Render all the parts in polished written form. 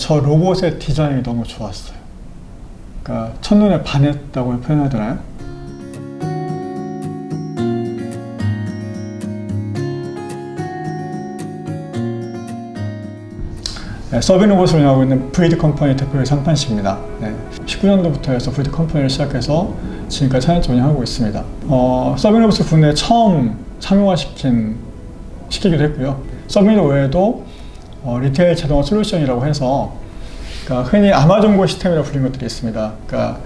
저 로봇의 디자인이 너무 좋았어요. 그러니까 첫눈에 반했다고 표현해야 되나요? 네, 서빙 로봇을 운영하고 있는 VD 컴퍼니 대표의 상판씨입니다. 네, 19년도부터 해서 VD 컴퍼니를 시작해서 지금까지 4년째 운영하고 있습니다. 서빙 로봇을 국내에 처음 상용화시키기도 했고요. 서빙 외에도 리테일 자동화 솔루션이라고 해서, 그러니까 흔히 아마존고 시스템이라고 불리는 것들이 있습니다. 그러니까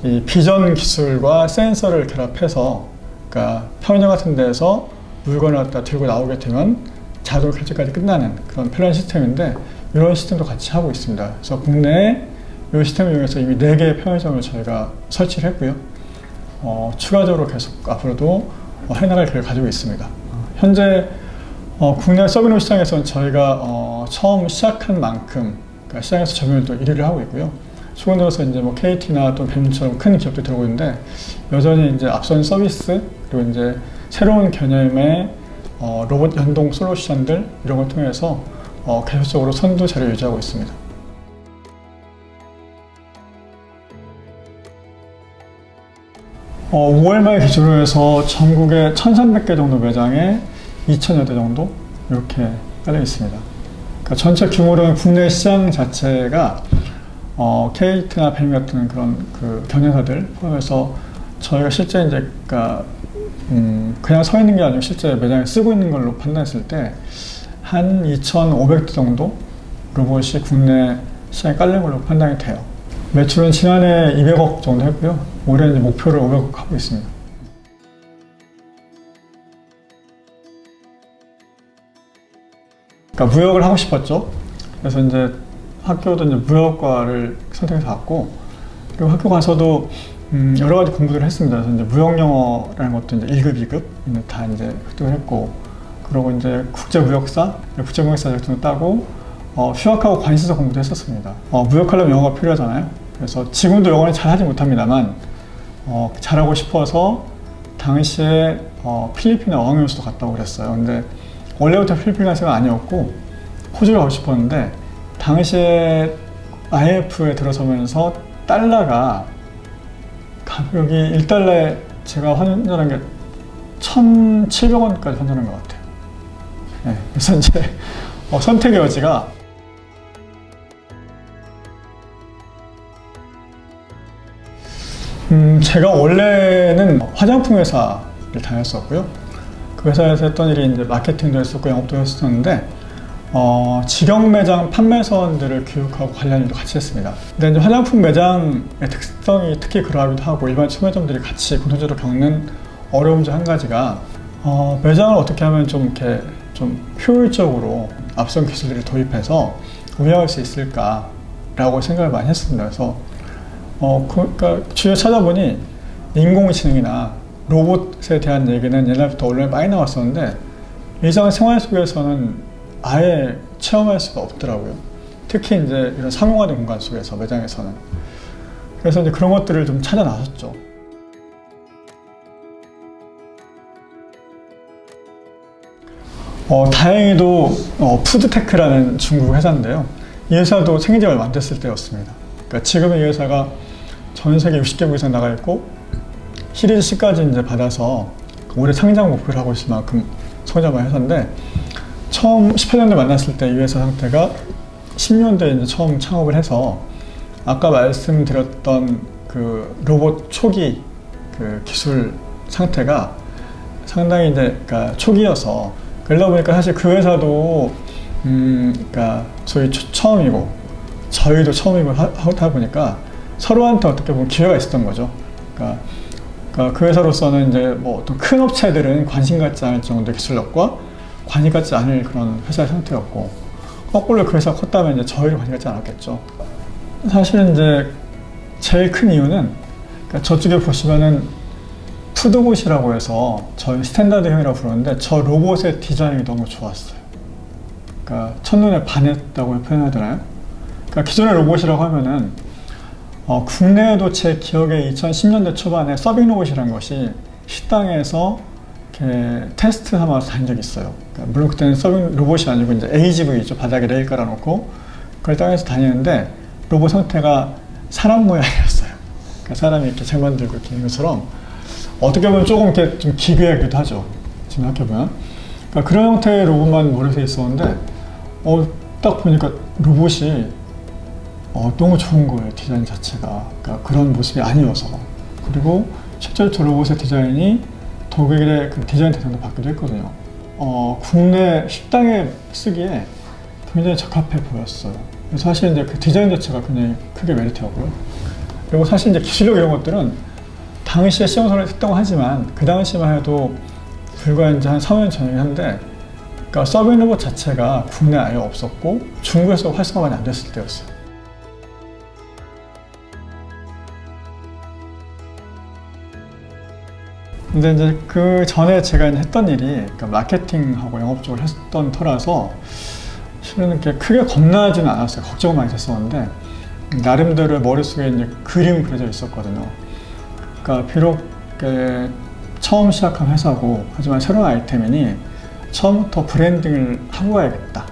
이 비전 기술과 센서를 결합해서, 그러니까 편의점 같은 데에서 물건을 갖다 들고 나오게 되면 자동 결제까지 끝나는 그런 편리한 시스템인데, 이런 시스템도 같이 하고 있습니다. 그래서 국내에 이 시스템을 이용해서 이미 4개의 편의점을 저희가 설치를 했고요. 추가적으로 계속 앞으로도 해나갈 계획을 가지고 있습니다. 현재 국내 서빙 시장에서는 저희가 처음 시작한 만큼, 그러니까 시장에서 점유율도 1위를 하고 있고요. 최근 들어서 이제 뭐 KT나 또 뱀처럼 큰 기업들이 들어오고 있는데, 여전히 이제 앞선 서비스, 그리고 이제 새로운 개념의 로봇 연동 솔루션들, 이런 걸 통해서 계속적으로 선두 자리를 유지하고 있습니다. 어, 5월 말 기준으로 해서 전국에 1,300개 정도 매장에 2,000여 대 정도 이렇게 깔려 있습니다. 그러니까 전체 규모로는 국내 시장 자체가 KT나 뱀 같은 그런 그 경영사들 포함해서 저희가 실제 이제 그냥 서 있는 게 아니고 실제 매장에 쓰고 있는 걸로 판단했을 때 한 2,500대 정도 로봇이 국내 시장에 깔린 걸로 판단이 돼요. 매출은 지난해 200억 정도 했고요. 올해 이제 목표를 500억 하고 있습니다. 그러니까 무역을 하고 싶었죠. 그래서 이제 학교도 이제 무역과를 선택해서 갔고, 그리고 학교 가서도 여러 가지 공부들을 했습니다. 그래서 이제 무역 영어라는 것도 이제 1급, 2급 다 이제 획득을 했고, 그리고 이제 국제무역사 자격증도 따고, 휴학하고 관시서 공부도 했었습니다. 무역하려면 영어가 필요하잖아요. 그래서 지금도 영어는 잘 하지 못합니다만, 잘하고 싶어서 당시에 필리핀에 어학연수도 갔다 오고 그랬어요. 근데 원래부터 필리핀 갈 생각 아니었고 호주를 가고 싶었는데, 당시에 IMF에 들어서면서 달러가 가격이 1달러에 제가 환전한 게 1,700원까지 환전한 것 같아요. 네, 그래서 이제 선택의 여지가 제가 원래는 화장품 회사를 다녔었고요. 그 회사에서 했던 일이 이제 마케팅도 했었고 영업도 했었는데, 직영 매장 판매선들을 교육하고 관련 일도 같이 했습니다. 근데 이제 화장품 매장의 특성이 특히 그러하기도 하고, 일반 소매점들이 같이 공통적으로 겪는 어려움 중 한 가지가, 매장을 어떻게 하면 좀 이렇게 좀 효율적으로 앞선 기술들을 도입해서 운영할 수 있을까라고 생각을 많이 했습니다. 그래서 그러니까 주위에 찾아보니 인공지능이나 로봇에 대한 얘기는 옛날부터 언론에 많이 나왔었는데, 일상생활 속에서는 아예 체험할 수가 없더라고요. 특히 이제 이런 상용화된 공간 속에서, 매장에서는. 그래서 이제 그런 것들을 좀 찾아 나섰죠. 다행히도 푸드테크라는 중국 회사인데요. 이 회사도 생긴 지가 얼마 안 됐을 때였습니다. 그러니까 지금은 이 회사가 전 세계 60개국 이상 나가 있고, 시리즈 C까지 이제 받아서 올해 상장 목표를 하고 있을 만큼 성장한 회사인데, 처음 18년도에 만났을 때 이 회사 상태가 10년도에 이제 처음 창업을 해서, 아까 말씀드렸던 그 로봇 초기 그 기술 상태가 상당히 이제 그러니까 초기여서, 그러다 보니까 사실 그 회사도 그러니까 저희 처음이고 저희도 처음이고 하다 보니까 서로한테 어떻게 보면 기회가 있었던 거죠. 그러니까 그 회사로서는 이제 뭐 어떤 큰 업체들은 관심 갖지 않을 정도의 기술력과 관심 갖지 않을 그런 회사의 상태였고, 거꾸로 그 회사가 컸다면 이제 저희를 관심 갖지 않았겠죠. 사실은 이제 제일 큰 이유는, 그러니까 저쪽에 보시면은 푸드봇이라고 해서 저희 스탠다드형이라고 부르는데, 저 로봇의 디자인이 너무 좋았어요. 그러니까 첫눈에 반했다고 표현해야 되나요? 그러니까 기존의 로봇이라고 하면은 국내에도 제 기억에 2010년대 초반에 서빙 로봇이라는 것이 식당에서 이렇게 테스트 삼아서 다닌 적이 있어요. 그러니까 물론 그때는 서빙 로봇이 아니고 이제 AGV죠. 바닥에 레일 깔아놓고 그걸 땅에서 다니는데 로봇 형태가 사람 모양이었어요. 그러니까 사람이 이렇게 책 만들고 이렇게 있는 것처럼 어떻게 보면 조금 이렇게 좀 기괴하기도 하죠. 지금 생각해보면. 그러니까 그런 형태의 로봇만 머릿속에 있었는데 딱 보니까 로봇이 너무 좋은 거예요. 디자인 자체가. 그러니까 그런 모습이 아니어서. 그리고 실제로 저 로봇의 디자인이 독일의 그 디자인 대상도 받기도 했거든요. 국내 식당에 쓰기에 굉장히 적합해 보였어요. 사실 이제 그 디자인 자체가 굉장히 크게 메리트였고요. 그리고 사실 이제 기술력 이런 것들은 당시에 시험선을 했다고 하지만 그 당시만 해도 불과 이제 한 3년 전이긴 한데, 그러니까 서빙 로봇 자체가 국내에 아예 없었고 중국에서 활성화가 많이 안 됐을 때였어요. 근데 이제 그 전에 제가 했던 일이 그러니까 마케팅하고 영업 쪽을 했던 터라서 실은 이렇게 크게 겁나지는 않았어요. 걱정은 많이 됐었는데 나름대로 머릿속에 이제 그림이 그려져 있었거든요. 그러니까 비록 처음 시작한 회사고 하지만 새로운 아이템이니 처음부터 브랜딩을 하고 가야겠다.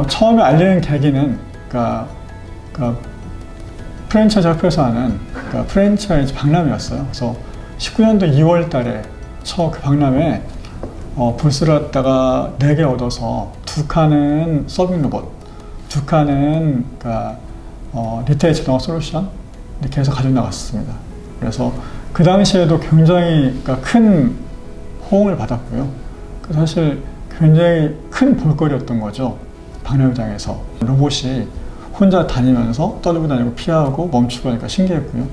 처음에 알리는 계기는 그러니까 프랜차이즈 협회에서 하는 프랜차이즈 박람회였어요. 그래서 19년도 2월 달에 그 박람회에 부스를 갖다가 4개 얻어서 2칸은 서빙 로봇, 2칸은 리테일 자동화 솔루션 이렇게 해서 가지고 나갔습니다. 그래서 그 당시에도 굉장히 큰 호응을 받았고요. 사실 굉장히 큰 볼거리였던 거죠. 박람회장에서 로봇이 혼자 다니면서 떨고 다니고 피하고 멈추고 하니까 신기했고요.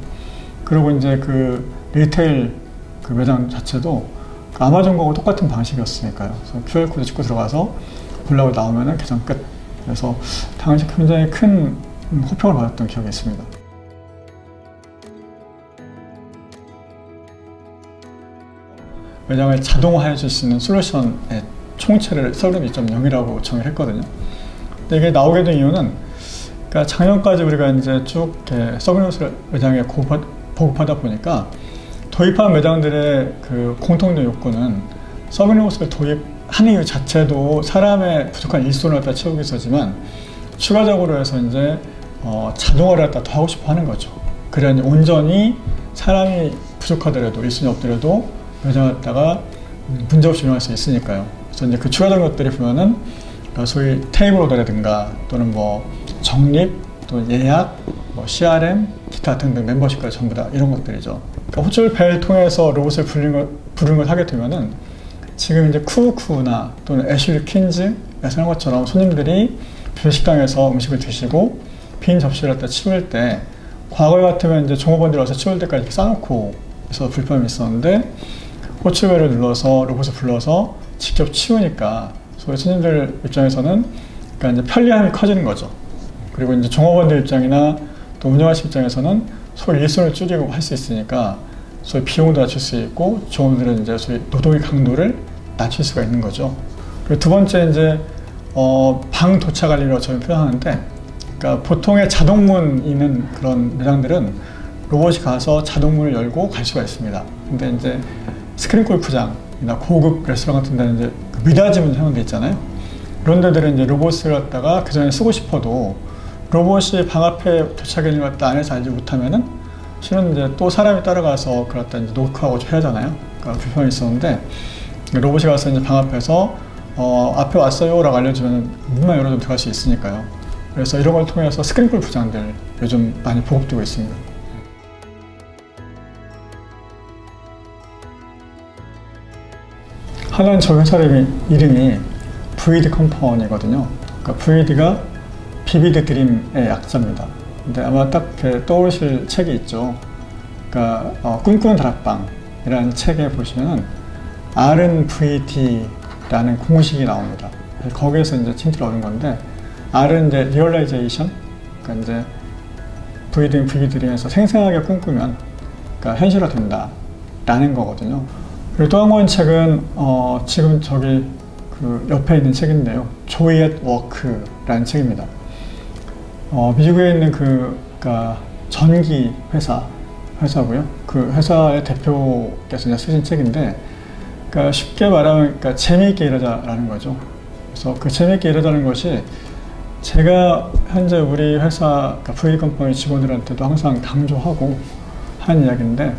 그리고 이제 그 리테일 그 매장 자체도 아마존하고 똑같은 방식이었으니까요. 그래서 QR코드 찍고 들어가서 보려고 나오면은 계정 끝. 그래서 당시 굉장히 큰 호평을 받았던 기억이 있습니다. 매장을 자동화해 줄 수 있는 솔루션의 총체를 서른 2.0이라고 정의를 했거든요. 근데 이게 나오게 된 이유는 그러니까 작년까지 우리가 이제 쭉 서빙로봇을 매장에 보급하다 보니까 도입한 매장들의 그 공통된 욕구는 서빙로봇을 도입하는 이유 자체도 사람의 부족한 일손을 갖다 채우기 위해서지만 추가적으로 해서 이제 자동화를 갖다 더 하고 싶어 하는 거죠. 그래야 온전히 사람이 부족하더라도 일손이 없더라도 매장을 갖다가 문제없이 운영할 수 있으니까요. 그래서 이제 그 추가적인 것들이 보면은 소위 테이블 오더라든가 또는 뭐 적립, 또 예약, 뭐 CRM, 기타 등등 멤버십까지 전부 다 이런 것들이죠. 그러니까 호출벨 통해서 로봇을 부르는 걸 하게 되면은 지금 이제 쿠우쿠나 또는 애슐리 퀸즈에서 하는 것처럼 손님들이 식당에서 음식을 드시고 빈 접시를 갖다 치울 때 과거 같으면 이제 종업원들이 와서 치울 때까지 이렇게 싸놓고 해서 불편함이 있었는데 호출벨을 눌러서 로봇을 불러서 직접 치우니까 소위 손님들 입장에서는 그러니까 이제 편리함이 커지는 거죠. 그리고 이제 종업원들 입장이나 또 운영하실 입장에서는 소위 일손을 줄이고 할 수 있으니까 소위 비용도 낮출 수 있고 종업원들은 이제 소위 노동의 강도를 낮출 수가 있는 거죠. 그리고 두 번째 이제 방 도착 관리라고 저는 표현하는데, 그러니까 보통의 자동문 있는 그런 매장들은 로봇이 가서 자동문을 열고 갈 수가 있습니다. 근데 이제 스크린 골프장이나 고급 레스토랑 같은 데는 이제 미닫이문 사용돼 있잖아요. 그런 데들은 이제 로봇을 갖다가 그 전에 쓰고 싶어도 로봇이 방 앞에 도착했는 것 같다 안에서 알지 못하면은 실은 이제 또 사람이 따라가서 그걸 갖다 이제 노크하고 해야 하잖아요. 그러니까 불편이 있었는데 로봇이 가서 이제 방 앞에서 앞에 왔어요라고 알려주면 문만 열어도 들어갈 수 있으니까요. 그래서 이런 걸 통해서 스크린 골프장들 요즘 많이 보급되고 있습니다. 하나는 저 회사 이름이 VD 컴퍼니거든요. 그러니까 VD가 비비드 드림의 약자입니다. 근데 아마 딱 떠오르실 책이 있죠. 그러니까 꿈꾸는 다락방이라는 책에 보시면은 R은 VD라는 공식이 나옵니다. 거기에서 이제 힌트를 얻은 건데, R은 이제 리얼라이제이션, 그러니까 이제 VD 드림에서 생생하게 꿈꾸면 그러니까 현실화 된다라는 거거든요. 그리고 또 한 권 책은 지금 저기 그 옆에 있는 책인데요. Joy at Work라는 책입니다. 미국에 있는 그러니까 전기 회사고요. 그 회사의 대표께서 이제 쓰신 책인데, 그러니까 쉽게 말하면 재미있게 일하자라는 거죠. 그래서 그 재미있게 일하자는 것이 제가 현재 우리 회사 그러니까 V컴퍼니 직원들한테도 항상 강조하고 하는 이야기인데,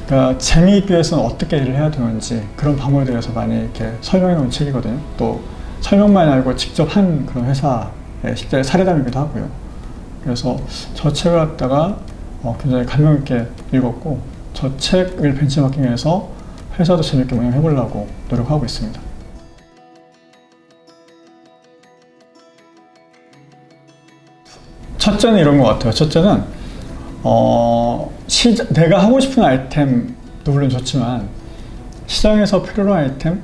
그러니까 재미있기 위해서는 어떻게 일을 해야 되는지 그런 방법에 대해서 많이 이렇게 설명해 놓은 책이거든요. 또 설명만 알고 직접 한 그런 회사의 실제 사례담이기도 하고요. 그래서 저 책을 갖다가 굉장히 감명 있게 읽었고, 저 책을 벤치마킹해서 회사도 재밌게 운영해 보려고 노력하고 있습니다. 첫째는 이런 것 같아요. 첫째는 내가 하고 싶은 아이템도 물론 좋지만 시장에서 필요한 아이템이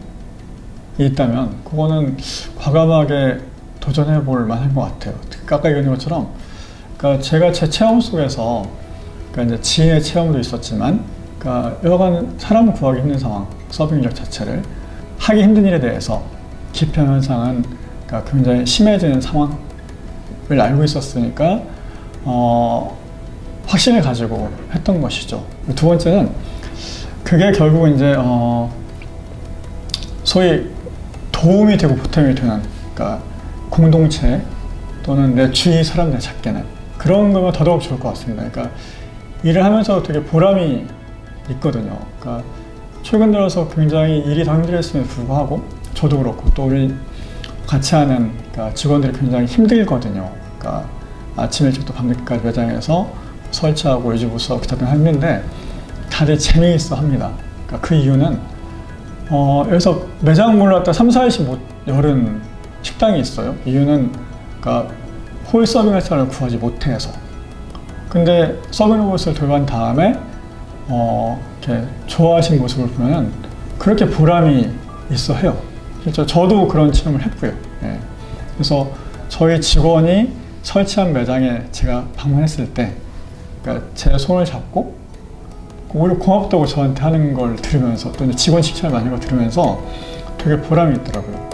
있다면 그거는 과감하게 도전해 볼 만한 것 같아요. 아까 얘기한 것처럼, 그러니까 제가 제 체험 속에서, 그러니까 이제 지인의 체험도 있었지만, 그러니까 여하간 사람을 구하기 힘든 상황, 서빙 인력 자체를 하기 힘든 일에 대해서 기피 현상은 그러니까 굉장히 심해지는 상황을 알고 있었으니까 확신을 가지고 했던 것이죠. 두 번째는 그게 결국 이제 소위 도움이 되고 보탬이 되는, 그러니까 공동체 또는 내 주위 사람들 찾게는 그런 거면 더더욱 좋을 것 같습니다. 그러니까 일을 하면서 되게 보람이 있거든요. 그러니까 최근 들어서 굉장히 일이 더 힘들었음에도 불구하고 저도 그렇고 또 우리 같이 하는 그러니까 직원들이 굉장히 힘들거든요. 그러니까 아침 일찍부터 밤늦게까지 매장에서 설치하고 유지보수하고 기타 등을 했는데 다들 재미있어 합니다. 그러니까 그 이유는 여기서 매장 문을 갖다 3, 4일씩 못 열은 식당이 있어요. 이유는 그러니까 홀 서빙 할 사람을 구하지 못해서. 근데 서빙 로봇을 도입한 다음에 이렇게 좋아하시는 모습을 보면 그렇게 보람이 있어 해요. 실제 저도 그런 체험을 했고요. 예. 그래서 저희 직원이 설치한 매장에 제가 방문했을 때, 그러니까 제 손을 잡고 오히려 고맙다고 저한테 하는 걸 들으면서, 또 직원 칭찬을 많이 걸 들으면서 되게 보람이 있더라고요.